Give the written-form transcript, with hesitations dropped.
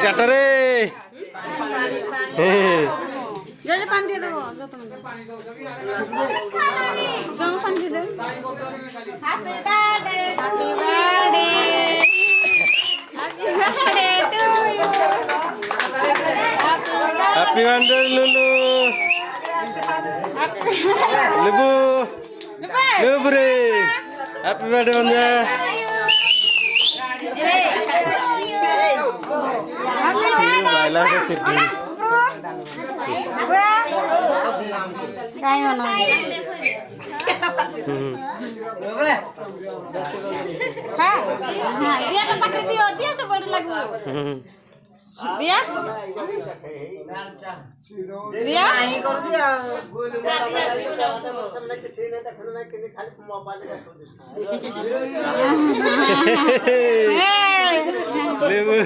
কাটরে পানি দিয়ে দেবো পানি দিয়ে দেবো happy birthday to you happy birthday লুলু লুবু লুবু রে হ্যাপি বার্থডে বন্ধা বাইলা के सिटी काय होना हां हां दिया तो पकड़ दिया से बड़ लगो दिया दिया नहीं कर दिया लेबू